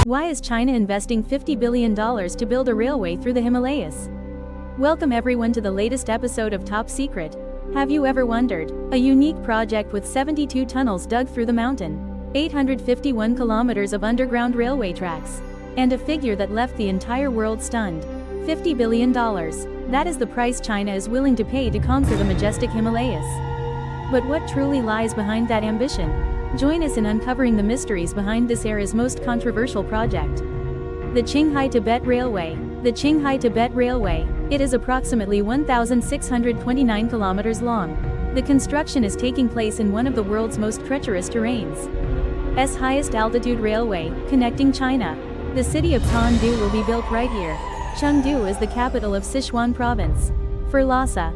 Why is China investing $50 billion to build a railway through the Himalayas? Welcome everyone to the latest episode of Top Secret. Have you ever wondered? A unique project with 72 tunnels dug through the mountain, 851 kilometers of underground railway tracks, and a figure that left the entire world stunned. $50 billion. That is the price China is willing to pay to conquer the majestic Himalayas. But what truly lies behind that ambition? Join us in uncovering the mysteries behind this era's most controversial project. The Qinghai-Tibet Railway. The Qinghai-Tibet Railway. It is approximately 1,629 kilometers long. The construction is taking place in one of the world's most treacherous terrains. S highest altitude railway, connecting China. The city of Chengdu will be built right here. Chengdu is the capital of Sichuan province. For Lhasa,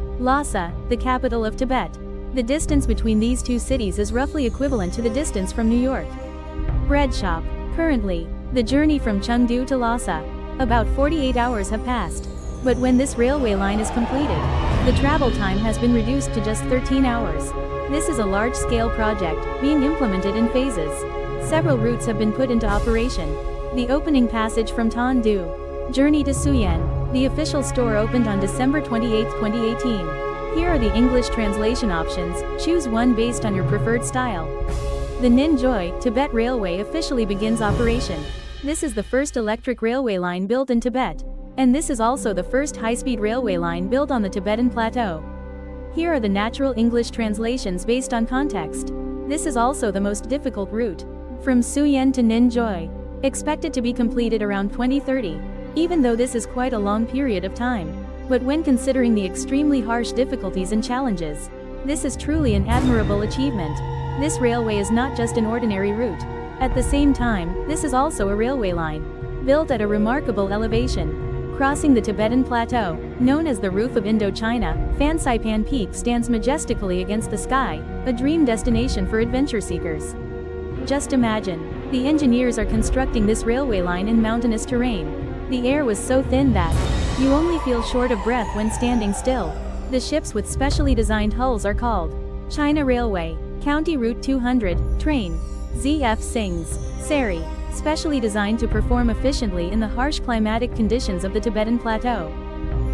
the capital of Tibet. The distance between these two cities is roughly equivalent to the distance from New York. Bread shop. Currently, the journey from Chengdu to Lhasa, about 48 hours have passed. But when this railway line is completed, the travel time has been reduced to just 13 hours. This is a large-scale project, being implemented in phases. Several routes have been put into operation. The opening passage from Chengdu. Journey to Suyan. The official store opened on December 28, 2018. Here are the English translation options, choose one based on your preferred style. The Ninjoy Tibet Railway officially begins operation. This is the first electric railway line built in Tibet. And this is also the first high-speed railway line built on the Tibetan Plateau. Here are the natural English translations based on context. This is also the most difficult route. From Suyan to Ninjoy. Expected to be completed around 2030. Even though this is quite a long period of time. But when considering the extremely harsh difficulties and challenges, this is truly an admirable achievement. This railway is not just an ordinary route. At the same time, this is also a railway line, built at a remarkable elevation. Crossing the Tibetan Plateau, known as the roof of Indochina, Fansipan Peak stands majestically against the sky, a dream destination for adventure seekers. Just imagine, the engineers are constructing this railway line in mountainous terrain. The air was so thin that you only feel short of breath when standing still. The ships with specially designed hulls are called China Railway, County Route 200, Train, ZF Singhs, Sari, specially designed to perform efficiently in the harsh climatic conditions of the Tibetan Plateau.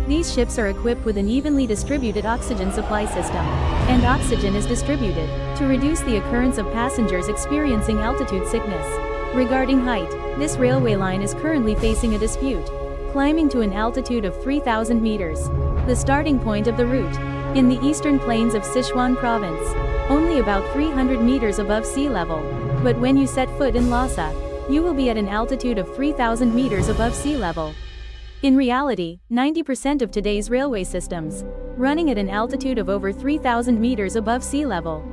These ships are equipped with an evenly distributed oxygen supply system, and oxygen is distributed to reduce the occurrence of passengers experiencing altitude sickness. Regarding height, this railway line is currently facing a dispute. Climbing to an altitude of 3,000 meters. The starting point of the route. In the eastern plains of Sichuan province. Only about 300 meters above sea level. But when you set foot in Lhasa, you will be at an altitude of 3,000 meters above sea level. In reality, 90% of today's railway systems running at an altitude of over 3,000 meters above sea level.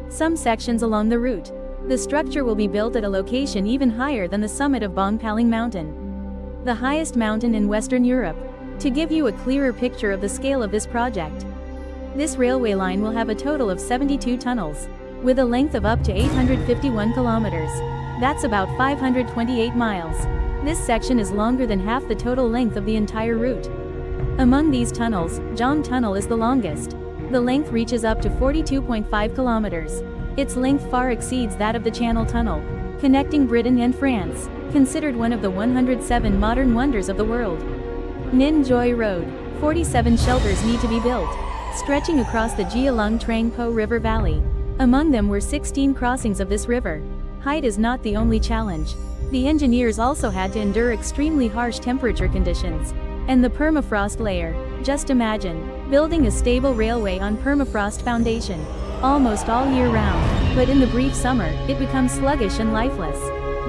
Some sections along the route. The structure will be built at a location even higher than the summit of Bongpaling Mountain, the highest mountain in Western Europe. To give you a clearer picture of the scale of this project, this railway line will have a total of 72 tunnels, with a length of up to 851 kilometers. That's about 528 miles. This section is longer than half the total length of the entire route. Among these tunnels, Zhang Tunnel is the longest. The length reaches up to 42.5 kilometers. Its length far exceeds that of the Channel Tunnel, connecting Britain and France, considered one of the 107 modern wonders of the world. Ninjoy Road. 47 shelters need to be built, stretching across the Jialong Trangpo River Valley. Among them were 16 crossings of this river. Height is not the only challenge. The engineers also had to endure extremely harsh temperature conditions and the permafrost layer. Just imagine, building a stable railway on permafrost foundation, almost all year round, but in the brief summer, it becomes sluggish and lifeless.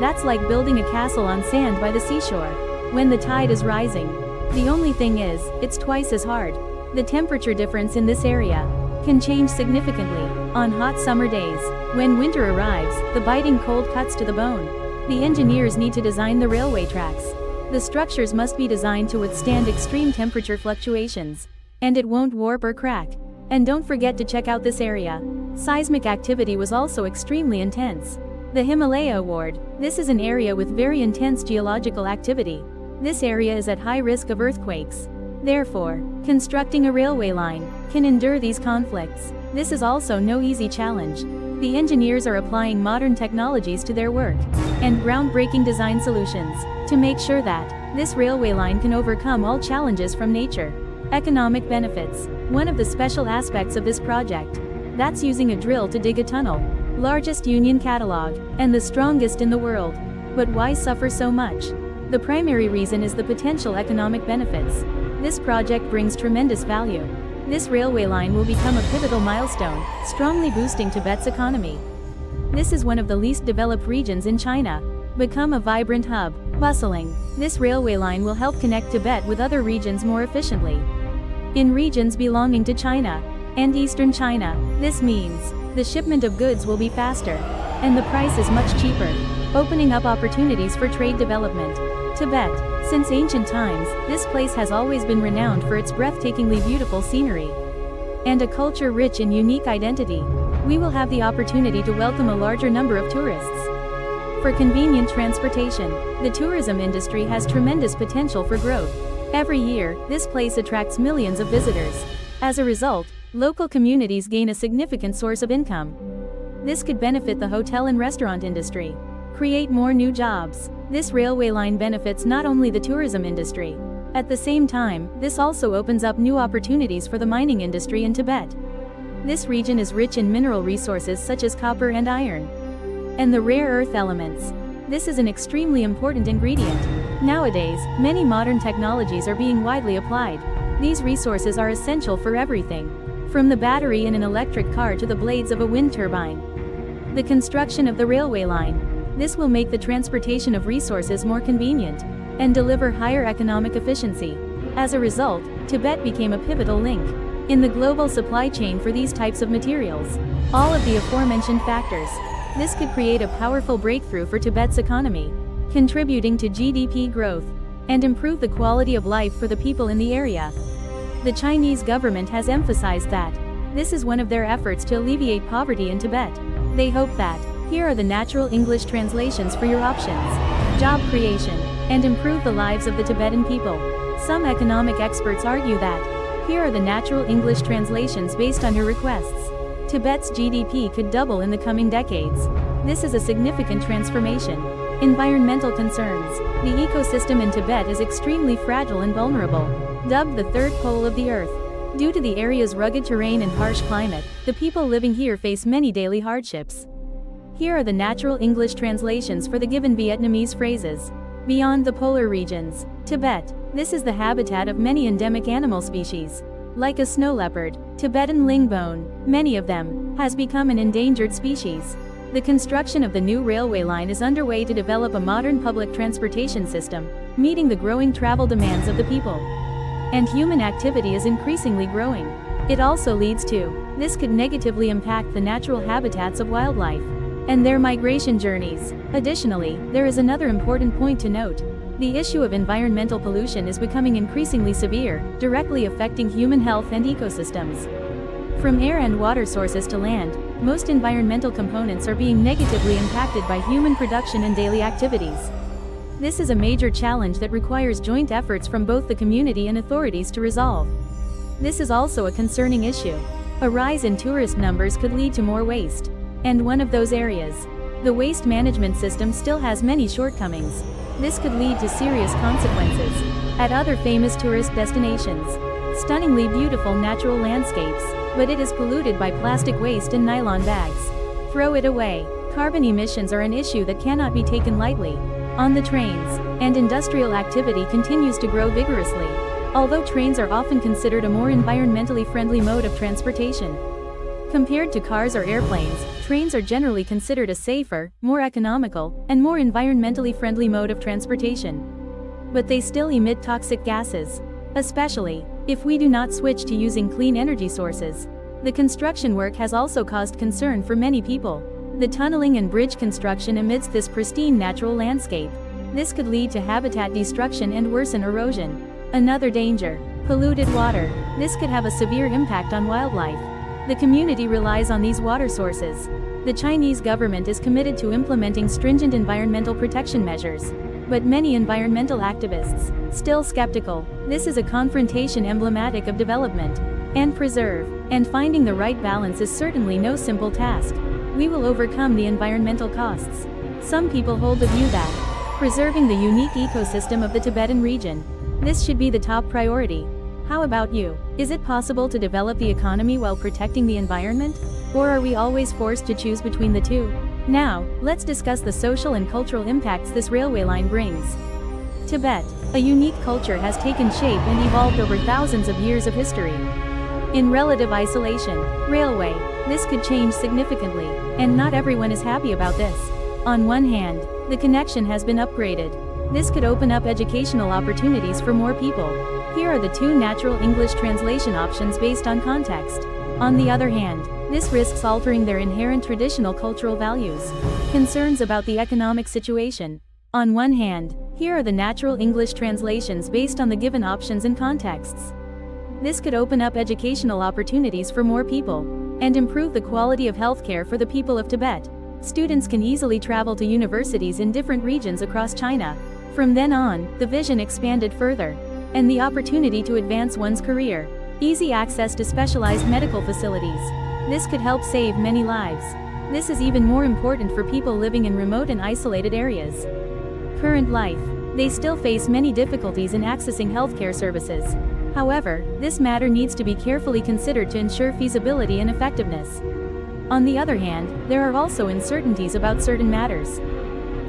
That's like building a castle on sand by the seashore. When the tide is rising. The only thing is, it's twice as hard. The temperature difference in this area can change significantly on hot summer days. When winter arrives, the biting cold cuts to the bone. The engineers need to design the railway tracks. The structures must be designed to withstand extreme temperature fluctuations. And it won't warp or crack. And don't forget to check out this area. Seismic activity was also extremely intense. The Himalaya Award. This is an area with very intense geological activity. This area is at high risk of earthquakes. Therefore, constructing a railway line can endure these conflicts. This is also no easy challenge. The engineers are applying modern technologies to their work and groundbreaking design solutions to make sure that this railway line can overcome all challenges from nature. Economic benefits. One of the special aspects of this project, that's using a drill to dig a tunnel. Largest union catalog, and the strongest in the world. But why suffer so much? The primary reason is the potential economic benefits. This project brings tremendous value. This railway line will become a pivotal milestone, strongly boosting Tibet's economy. This is one of the least developed regions in China. Become a vibrant hub, bustling. This railway line will help connect Tibet with other regions more efficiently. In regions belonging to China and Eastern China, this means the shipment of goods will be faster, and the price is much cheaper, opening up opportunities for trade development. Tibet. Since ancient times, this place has always been renowned for its breathtakingly beautiful scenery and a culture rich in unique identity. We will have the opportunity to welcome a larger number of tourists. For convenient transportation, the tourism industry has tremendous potential for growth. Every year, this place attracts millions of visitors. As a result, local communities gain a significant source of income. This could benefit the hotel and restaurant industry. Create more new jobs. This railway line benefits not only the tourism industry. At the same time, this also opens up new opportunities for the mining industry in Tibet. This region is rich in mineral resources such as copper and iron, and the rare earth elements. This is an extremely important ingredient. Nowadays, many modern technologies are being widely applied. These resources are essential for everything, from the battery in an electric car to the blades of a wind turbine. The construction of the railway line. This will make the transportation of resources more convenient and deliver higher economic efficiency. As a result, Tibet became a pivotal link in the global supply chain for these types of materials. All of the aforementioned factors. This could create a powerful breakthrough for Tibet's economy, contributing to GDP growth and improve the quality of life for the people in the area. The Chinese government has emphasized that this is one of their efforts to alleviate poverty in Tibet. They hope that here are the natural English translations for your options. Job creation, and improve the lives of the Tibetan people. Some economic experts argue that here are the natural English translations based on your requests. Tibet's GDP could double in the coming decades. This is a significant transformation. Environmental concerns. The ecosystem in Tibet is extremely fragile and vulnerable. Dubbed the third pole of the earth. Due to the area's rugged terrain and harsh climate, the people living here face many daily hardships. Here are the natural English translations for the given Vietnamese phrases. Beyond the polar regions, Tibet. This is the habitat of many endemic animal species. Like a snow leopard, Tibetan lingbone, many of them, has become an endangered species. The construction of the new railway line is underway to develop a modern public transportation system, meeting the growing travel demands of the people. And human activity is increasingly growing. It also leads to, this could negatively impact the natural habitats of wildlife and their migration journeys. Additionally, there is another important point to note. The issue of environmental pollution is becoming increasingly severe, directly affecting human health and ecosystems. From air and water sources to land, most environmental components are being negatively impacted by human production and daily activities. This is a major challenge that requires joint efforts from both the community and authorities to resolve. This is also a concerning issue. A rise in tourist numbers could lead to more waste. And one of those areas. The waste management system still has many shortcomings. This could lead to serious consequences. At other famous tourist destinations, stunningly beautiful natural landscapes, but it is polluted by plastic waste and nylon bags. Throw it away. Carbon emissions are an issue that cannot be taken lightly. On the trains, and industrial activity continues to grow vigorously. Although trains are often considered a more environmentally friendly mode of transportation. Compared to cars or airplanes, trains are generally considered a safer, more economical, and more environmentally friendly mode of transportation. But they still emit toxic gases. Especially, if we do not switch to using clean energy sources. The construction work has also caused concern for many people. The tunneling and bridge construction amidst this pristine natural landscape. This could lead to habitat destruction and worsen erosion. Another danger, polluted water. This could have a severe impact on wildlife. The community relies on these water sources. The Chinese government is committed to implementing stringent environmental protection measures. But many environmental activists, still skeptical. This is a confrontation emblematic of development and preserve, and finding the right balance is certainly no simple task. we will overcome the environmental costs. Some people hold the view that preserving the unique ecosystem of the Tibetan region, this should be the top priority. How about you? Is it possible to develop the economy while protecting the environment? Or are we always forced to choose between the two? Now, let's discuss the social and cultural impacts this railway line brings. Tibet, a unique culture, has taken shape and evolved over thousands of years of history. In relative isolation, railway, this could change significantly, and not everyone is happy about this. On one hand, the connection has been upgraded. This could open up educational opportunities for more people. Here are the two natural English translation options based on context. On the other hand, this risks altering their inherent traditional cultural values. Concerns about the economic situation. On one hand, here are the natural English translations based on the given options and contexts. This could open up educational opportunities for more people, and improve the quality of healthcare for the people of Tibet. Students can easily travel to universities in different regions across China. From then on, the vision expanded further, and the opportunity to advance one's career. Easy access to specialized medical facilities. This could help save many lives. This is even more important for people living in remote and isolated areas. Current life. They still face many difficulties in accessing healthcare services. However, this matter needs to be carefully considered to ensure feasibility and effectiveness. On the other hand, there are also uncertainties about certain matters.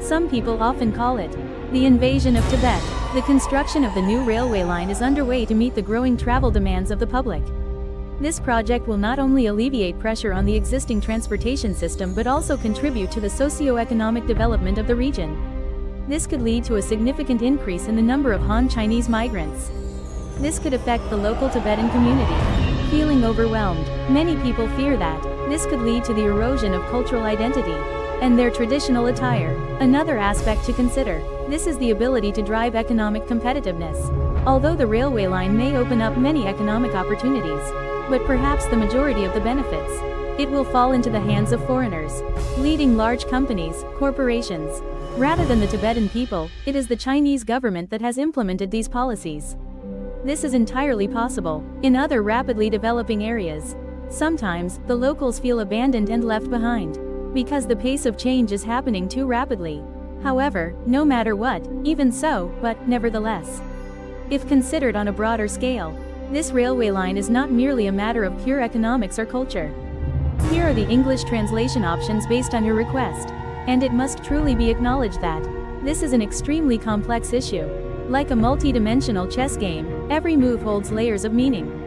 Some people often call it the invasion of Tibet. The construction of the new railway line is underway to meet the growing travel demands of the public. This project will not only alleviate pressure on the existing transportation system but also contribute to the socio-economic development of the region. This could lead to a significant increase in the number of Han Chinese migrants. This could affect the local Tibetan community. Feeling overwhelmed, many people fear that this could lead to the erosion of cultural identity and their traditional attire. Another aspect to consider, this is the ability to drive economic competitiveness. Although the railway line may open up many economic opportunities, but perhaps the majority of the benefits, it will fall into the hands of foreigners, leading large companies, corporations. Rather than the Tibetan people, it is the Chinese government that has implemented these policies. This is entirely possible in other rapidly developing areas. Sometimes, the locals feel abandoned and left behind, because the pace of change is happening too rapidly. However, no matter what, even so, but nevertheless, if considered on a broader scale, this railway line is not merely a matter of pure economics or culture. Here are the English translation options based on your request, and it must truly be acknowledged that this is an extremely complex issue. Like a multi-dimensional chess game, every move holds layers of meaning.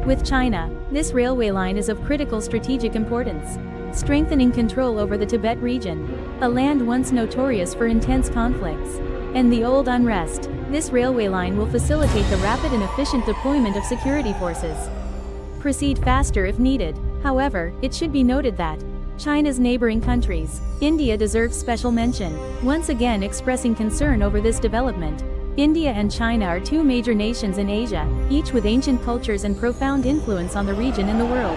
With China, this railway line is of critical strategic importance, strengthening control over the Tibet region, a land once notorious for intense conflicts, and the old unrest. This railway line will facilitate the rapid and efficient deployment of security forces. Proceed faster if needed. However, it should be noted that China's neighboring countries, India, deserves special mention, once again expressing concern over this development. India and China are two major nations in Asia, each with ancient cultures and profound influence on the region and the world.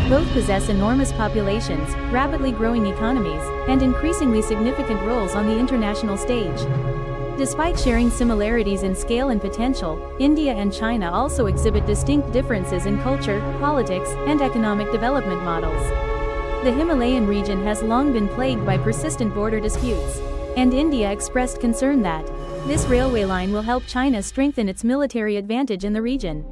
Both possess enormous populations, rapidly growing economies, and increasingly significant roles on the international stage. Despite sharing similarities in scale and potential, India and China also exhibit distinct differences in culture, politics, and economic development models. The Himalayan region has long been plagued by persistent border disputes, and India expressed concern that this railway line will help China strengthen its military advantage in the region.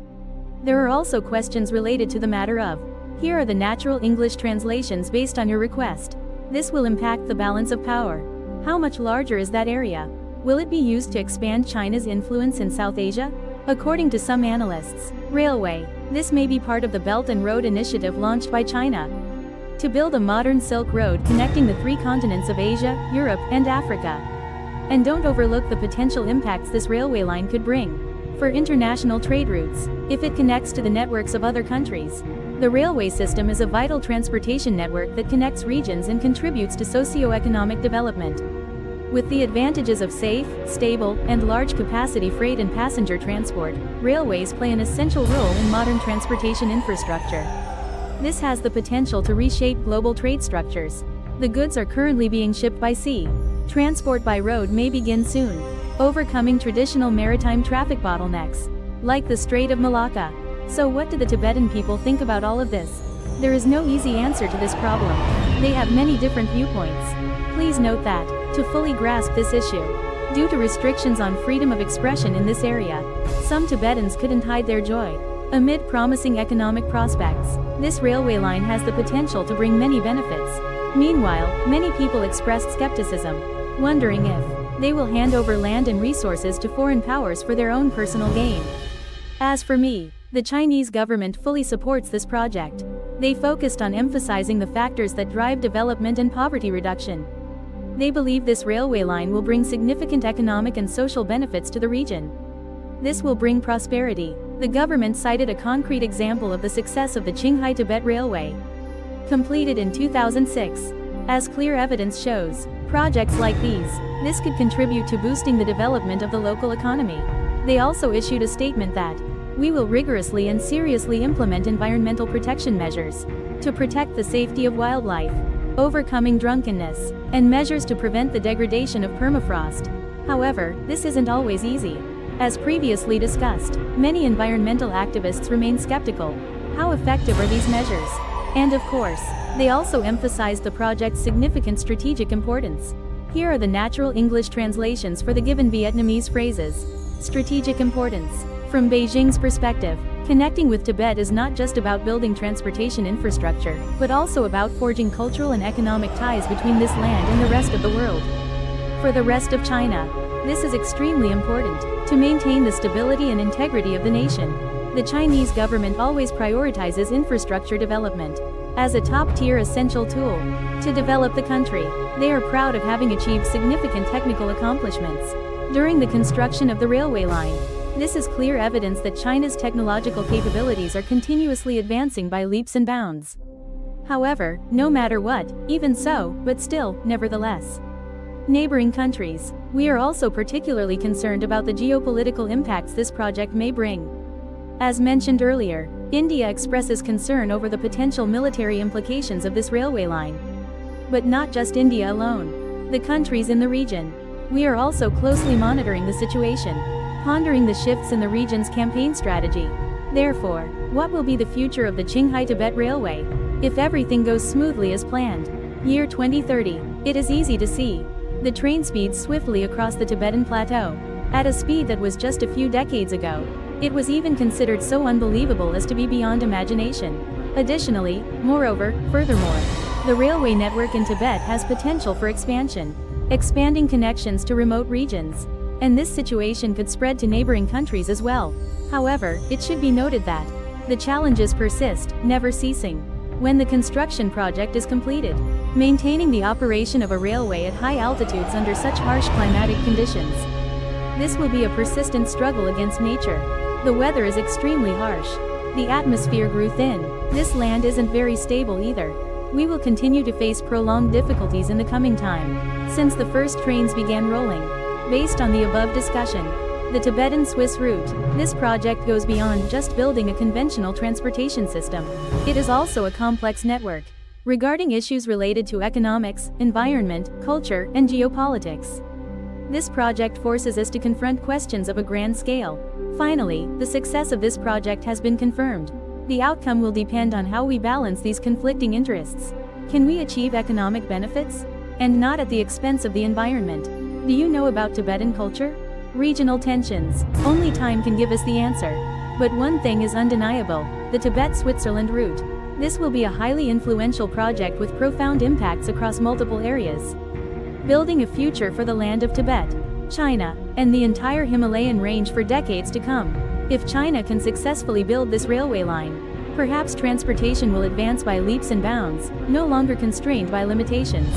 There are also questions related to the matter of. Here are the natural English translations based on your request. This will impact the balance of power. How much larger is that area? Will it be used to expand China's influence in South Asia? According to some analysts, railway, this may be part of the Belt and Road Initiative launched by China to build a modern Silk Road connecting the three continents of Asia, Europe, and Africa. And don't overlook the potential impacts this railway line could bring for international trade routes. If it connects to the networks of other countries, the railway system is a vital transportation network that connects regions and contributes to socio-economic development. With the advantages of safe, stable, and large-capacity freight and passenger transport, railways play an essential role in modern transportation infrastructure. This has the potential to reshape global trade structures. The goods are currently being shipped by sea. Transport by road may begin soon, overcoming traditional maritime traffic bottlenecks, like the Strait of Malacca. So what do the Tibetan people think about all of this? There is no easy answer to this problem. They have many different viewpoints. Please note that, to fully grasp this issue, due to restrictions on freedom of expression in this area, some Tibetans couldn't hide their joy. Amid promising economic prospects, this railway line has the potential to bring many benefits. Meanwhile, many people expressed skepticism, wondering if they will hand over land and resources to foreign powers for their own personal gain. As for me, the Chinese government fully supports this project. They focused on emphasizing the factors that drive development and poverty reduction. They believe this railway line will bring significant economic and social benefits to the region. This will bring prosperity. The government cited a concrete example of the success of the Qinghai-Tibet Railway, completed in 2006. As clear evidence shows, projects like this could contribute to boosting the development of the local economy. They also issued a statement that, "We will rigorously and seriously implement environmental protection measures to protect the safety of wildlife, overcoming drunkenness, and measures to prevent the degradation of permafrost." However, this isn't always easy. As previously discussed, many environmental activists remain skeptical. How effective are these measures? And of course, they also emphasized the project's significant strategic importance. Here are the natural English translations for the given Vietnamese phrases. Strategic importance. From Beijing's perspective, connecting with Tibet is not just about building transportation infrastructure, but also about forging cultural and economic ties between this land and the rest of the world. For the rest of China, this is extremely important. To maintain the stability and integrity of the nation, the Chinese government always prioritizes infrastructure development as a top-tier essential tool to develop the country. They are proud of having achieved significant technical accomplishments during the construction of the railway line. This is clear evidence that China's technological capabilities are continuously advancing by leaps and bounds. However, no matter what, even so, but still, nevertheless, neighboring countries, we are also particularly concerned about the geopolitical impacts this project may bring. As mentioned earlier, India expresses concern over the potential military implications of this railway line. But not just India alone. The countries in the region. We are also closely monitoring the situation, pondering the shifts in the region's campaign strategy. Therefore, what will be the future of the Qinghai-Tibet Railway if everything goes smoothly as planned? Year 2030. It is easy to see. The train speeds swiftly across the Tibetan plateau, at a speed that was just a few decades ago. It was even considered so unbelievable as to be beyond imagination. Additionally, furthermore, the railway network in Tibet has potential for expansion, expanding connections to remote regions. And this situation could spread to neighboring countries as well. However, it should be noted that the challenges persist, never ceasing. When the construction project is completed, maintaining the operation of a railway at high altitudes under such harsh climatic conditions, this will be a persistent struggle against nature. The weather is extremely harsh. The atmosphere grew thin. This land isn't very stable either. We will continue to face prolonged difficulties in the coming time, since the first trains began rolling. Based on the above discussion, the Tibetan-Swiss route, this project goes beyond just building a conventional transportation system. It is also a complex network, regarding issues related to economics, environment, culture, and geopolitics. This project forces us to confront questions of a grand scale. Finally, the success of this project has been confirmed. The outcome will depend on how we balance these conflicting interests. Can we achieve economic benefits, and not at the expense of the environment? Do you know about Tibetan culture? Regional tensions. Only time can give us the answer. But one thing is undeniable: the Tibet-Switzerland route. This will be a highly influential project with profound impacts across multiple areas, building a future for the land of Tibet, China, and the entire Himalayan range for decades to come. If China can successfully build this railway line, perhaps transportation will advance by leaps and bounds, no longer constrained by limitations.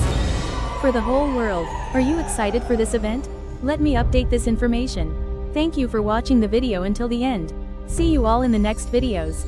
For the whole world, are you excited for this event? Let me update this information. Thank you for watching the video until the end. See you all in the next videos.